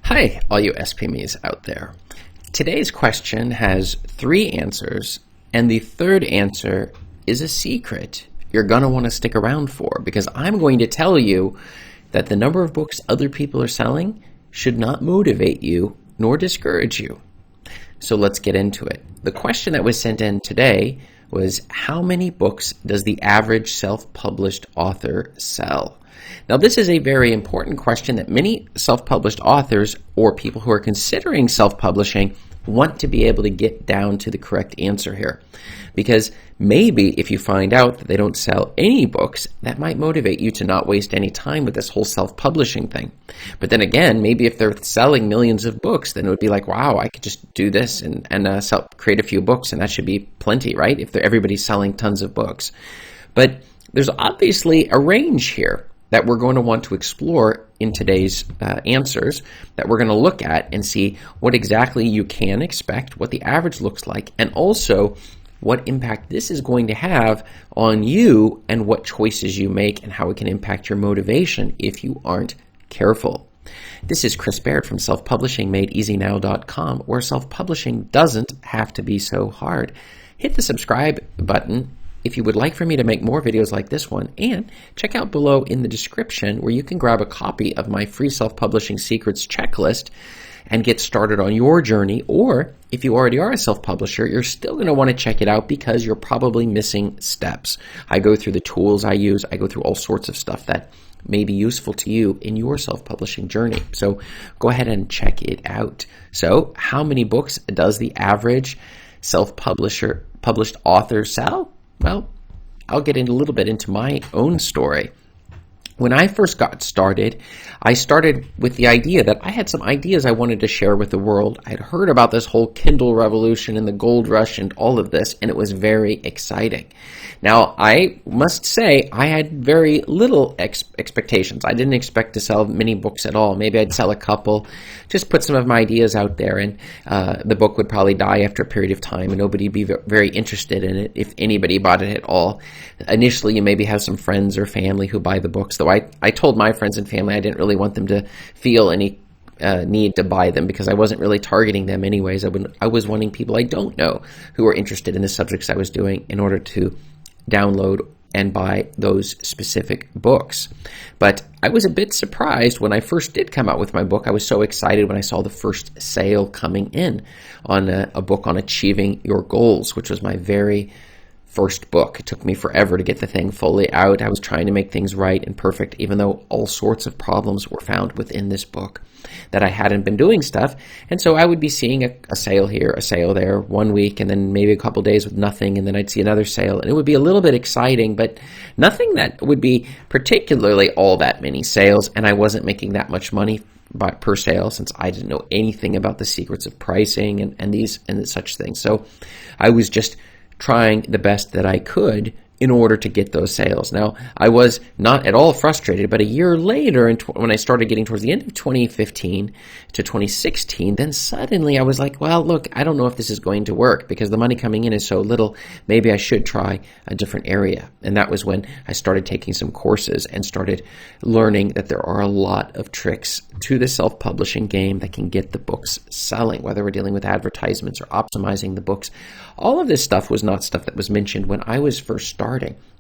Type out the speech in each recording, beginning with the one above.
Hi, all you SPMEs out there. Today's question has 3 answers, and the third answer is a secret you're going to want to stick around for, because I'm going to tell you that the number of books other people are selling should not motivate you nor discourage you. So let's get into it. The question that was sent in today was, how many books does the average self-published author sell? Now, this is a very important question that many self-published authors or people who are considering self-publishing want to be able to get down to the correct answer here. Because maybe if you find out that they don't sell any books, that might motivate you to not waste any time with this whole self-publishing thing. But then again, maybe if they're selling millions of books, then it would be like, wow, I could just do this and create a few books, and that should be plenty, right? If everybody's selling tons of books. But there's obviously a range here that we're going to want to explore in today's answers, that we're going to look at and see what exactly you can expect, what the average looks like, and also what impact this is going to have on you and what choices you make and how it can impact your motivation if you aren't careful. This is Chris Baird from selfpublishingmadeeasynow.com, where self-publishing doesn't have to be so hard. Hit the subscribe button if you would like for me to make more videos like this one, and check out below in the description where you can grab a copy of my free self-publishing secrets checklist and get started on your journey. Or if you already are a self-publisher, you're still going to want to check it out because you're probably missing steps. I go through the tools I use. I go through all sorts of stuff that may be useful to you in your self-publishing journey. So go ahead and check it out. So how many books does the average self-published author sell? Well, I'll get a little bit into my own story. When I first got started, I started with the idea that I had some ideas I wanted to share with the world. I had heard about this whole Kindle revolution and the gold rush and all of this, and it was very exciting. Now, I must say I had very little expectations. I didn't expect to sell many books at all. Maybe I'd sell a couple, just put some of my ideas out there, and the book would probably die after a period of time, and nobody would be very interested in it if anybody bought it at all. Initially, you maybe have some friends or family who buy the books, though I told my friends and family I didn't really want them to feel any need to buy them because I wasn't really targeting them anyways. I was wanting people I don't know who are interested in the subjects I was doing in order to download and buy those specific books. But I was a bit surprised when I first did come out with my book. I was so excited when I saw the first sale coming in on a book on achieving your goals, which was my very first book. It took me forever to get the thing fully out. I was trying to make things right and perfect, even though all sorts of problems were found within this book that I hadn't been doing stuff. And so I would be seeing a sale here, a sale there, 1 week, and then maybe a couple days with nothing, and then I'd see another sale, and it would be a little bit exciting, but nothing that would be particularly all that many sales, and I wasn't making that much money per sale since I didn't know anything about the secrets of pricing and such things. So I was just trying the best that I could in order to get those sales. Now, I was not at all frustrated, but a year later, when I started getting towards the end of 2015 to 2016, then suddenly I was like, well, look, I don't know if this is going to work because the money coming in is so little. Maybe I should try a different area. And that was when I started taking some courses and started learning that there are a lot of tricks to the self-publishing game that can get the books selling, whether we're dealing with advertisements or optimizing the books. All of this stuff was not stuff that was mentioned when I was first starting.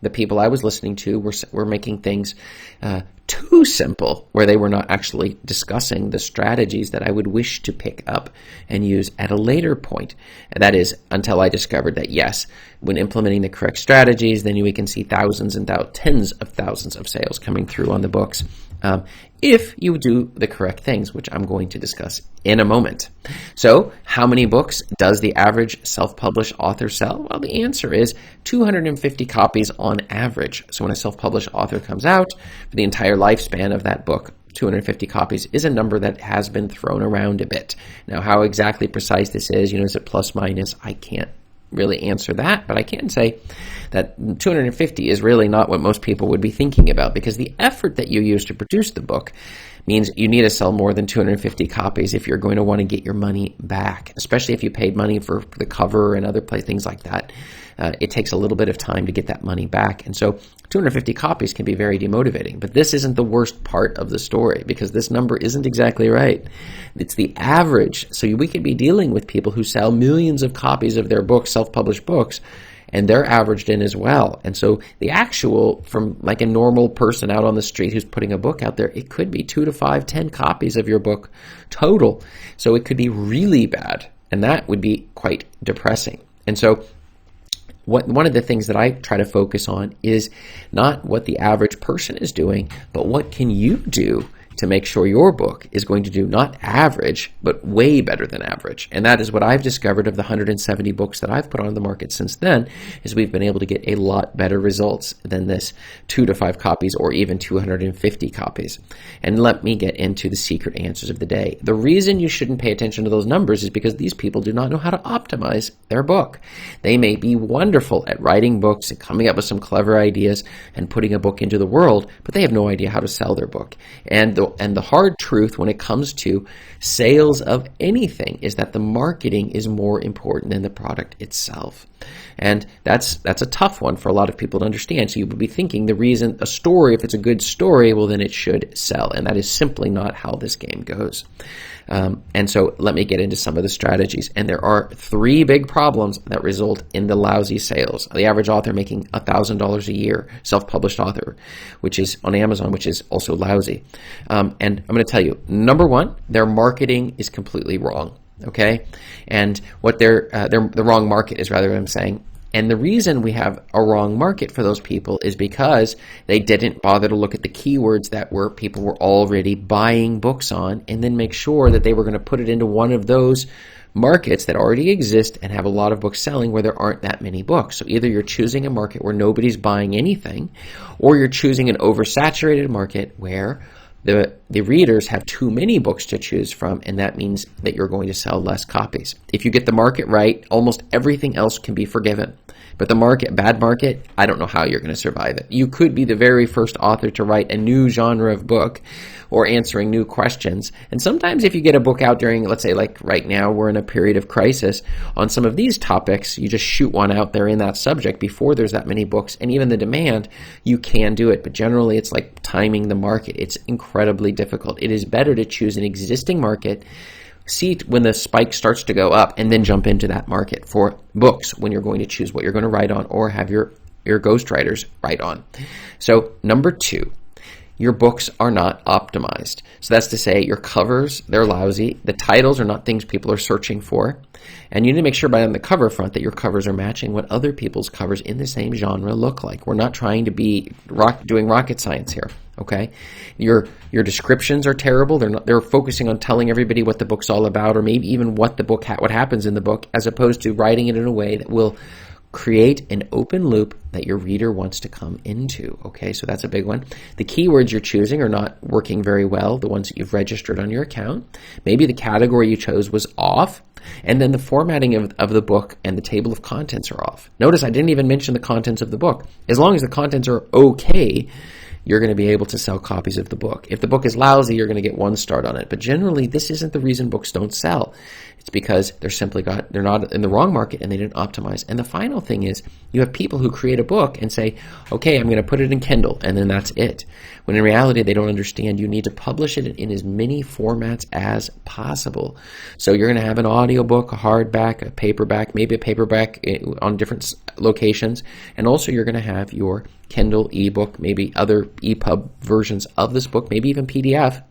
The people I was listening to were making things too simple, where they were not actually discussing the strategies that I would wish to pick up and use at a later point. And that is until I discovered that, yes, when implementing the correct strategies, then we can see thousands and tens of thousands of sales coming through on the books. If you do the correct things, which I'm going to discuss in a moment. So, how many books does the average self-published author sell? Well, the answer is 250 copies on average. So when a self-published author comes out, for the entire lifespan of that book, 250 copies is a number that has been thrown around a bit. Now, how exactly precise this is, is it plus minus? I can't really answer that, but I can say that 250 is really not what most people would be thinking about, because the effort that you use to produce the book means you need to sell more than 250 copies if you're going to want to get your money back, especially if you paid money for the cover and other things like that. it takes a little bit of time to get that money back. And so 250 copies can be very demotivating, but this isn't the worst part of the story, because this number isn't exactly right. It's the average. So we could be dealing with people who sell millions of copies of their books, self-published books, and they're averaged in as well. And so the actual, from like a normal person out on the street who's putting a book out there, it could be 2 to 5, 10 copies of your book total. So it could be really bad, and that would be quite depressing. And so one of the things that I try to focus on is not what the average person is doing, but what can you do to make sure your book is going to do not average, but way better than average. And that is what I've discovered of the 170 books that I've put on the market since then, is we've been able to get a lot better results than this 2 to 5 copies or even 250 copies. And let me get into the secret answers of the day. The reason you shouldn't pay attention to those numbers is because these people do not know how to optimize their book. They may be wonderful at writing books and coming up with some clever ideas and putting a book into the world, but they have no idea how to sell their book. And the hard truth when it comes to sales of anything is that the marketing is more important than the product itself. And that's a tough one for a lot of people to understand. So you would be thinking the reason a story, if it's a good story, well, then it should sell. And that is simply not how this game goes. And so let me get into some of the strategies. And there are 3 big problems that result in the lousy sales. The average author making $1,000 a year, self-published author, which is on Amazon, which is also lousy. And I'm going to tell you, number 1, their marketing is completely wrong. Okay, and what they're the wrong market is rather what I'm saying. And the reason we have a wrong market for those people is because they didn't bother to look at the keywords that people were already buying books on, and then make sure that they were going to put it into one of those markets that already exist and have a lot of books selling where there aren't that many books. So either you're choosing a market where nobody's buying anything, or you're choosing an oversaturated market where the readers have too many books to choose from, and that means that you're going to sell less copies. If you get the market right, almost everything else can be forgiven. But the bad market, I don't know how you're going to survive it. You could be the very first author to write a new genre of book or answering new questions. And sometimes if you get a book out during, let's say like right now, we're in a period of crisis on some of these topics, you just shoot one out there in that subject before there's that many books and even the demand, you can do it. But generally it's like timing the market. It's incredibly difficult. It is better to choose an existing market, see when the spike starts to go up, and then jump into that market for books when you're going to choose what you're going to write on or have your ghostwriters write on. So number 2, your books are not optimized. So that's to say your covers, they're lousy. The titles are not things people are searching for. And you need to make sure on the cover front that your covers are matching what other people's covers in the same genre look like. We're not trying to be doing rocket science here. Okay, your descriptions are terrible. They're focusing on telling everybody what the book's all about, or maybe even what happens in the book, as opposed to writing it in a way that will create an open loop that your reader wants to come into. Okay, so that's a big one. The keywords you're choosing are not working very well, the ones that you've registered on your account. Maybe the category you chose was off, and then the formatting of the book and the table of contents are off. Notice I didn't even mention the contents of the book. As long as the contents are okay, you're going to be able to sell copies of the book. If the book is lousy, you're going to get 1 start on it. But generally, this isn't the reason books don't sell. It's because they're not in the wrong market and they didn't optimize. And the final thing is, you have people who create a book and say, okay, I'm going to put it in Kindle, and then that's it. When in reality, they don't understand you need to publish it in as many formats as possible. So you're going to have an audiobook, a hardback, a paperback, maybe a paperback on different locations. And also you're going to have your Kindle ebook, maybe other EPUB versions of this book, maybe even PDF.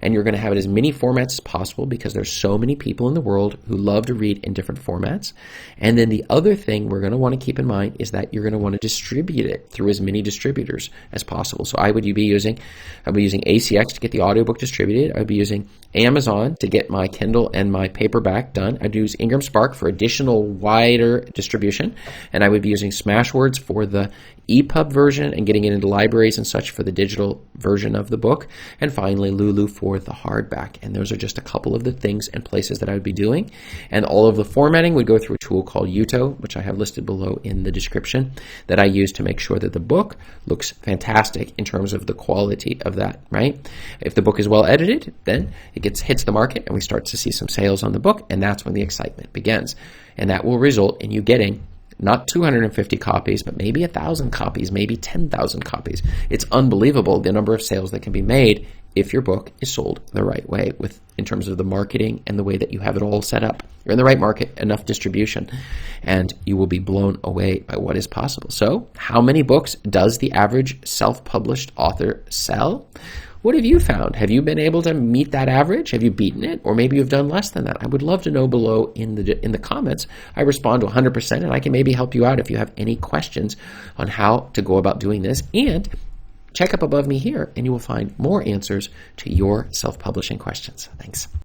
And you're going to have it as many formats as possible because there's so many people in the world who love to read in different formats. And then the other thing we're going to want to keep in mind is that you're going to want to distribute it through as many distributors as possible. So I'd be using ACX to get the audiobook distributed. I'd be using Amazon to get my Kindle and my paperback done. I'd use Ingram Spark for additional wider distribution. And I would be using Smashwords for the EPUB version and getting it into libraries and such for the digital version of the book. And finally, Lulu for the hardback. And those are just a couple of the things and places that I would be doing. And all of the formatting would go through a tool called Uto, which I have listed below in the description, that I use to make sure that the book looks fantastic in terms of the quality of that, right? If the book is well edited, then it hits the market and we start to see some sales on the book, and that's when the excitement begins. And that will result in you getting not 250 copies, but maybe 1,000 copies, maybe 10,000 copies. It's unbelievable the number of sales that can be made if your book is sold the right way, in terms of the marketing and the way that you have it all set up. You're in the right market, enough distribution, and you will be blown away by what is possible. So, how many books does the average self-published author sell? What have you found? Have you been able to meet that average? Have you beaten it? Or maybe you've done less than that? I would love to know below in the comments. I respond to 100%, and I can maybe help you out if you have any questions on how to go about doing this. And check up above me here, and you will find more answers to your self-publishing questions. Thanks.